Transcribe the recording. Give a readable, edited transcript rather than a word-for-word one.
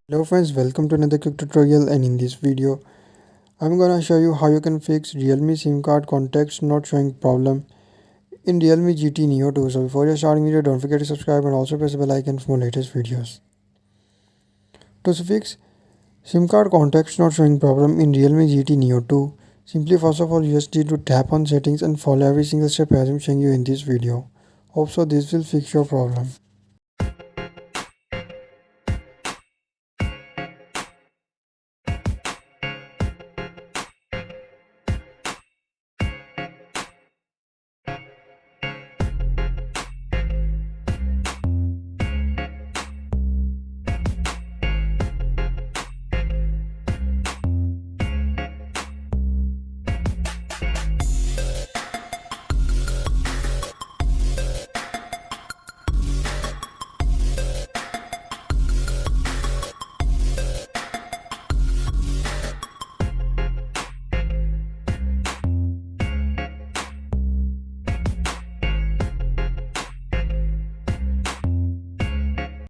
Hello friends, welcome to another quick tutorial, and in this video I'm gonna show you how you can fix Realme SIM card context not showing problem in Realme GT Neo 2. So before you starting video, don't forget to subscribe and also press the bell icon for more latest videos. To fix SIM card context not showing problem in Realme GT Neo 2, simply first of all you just need to tap on settings and follow every single step as I'm showing you in this video. Hope so this will fix your problem.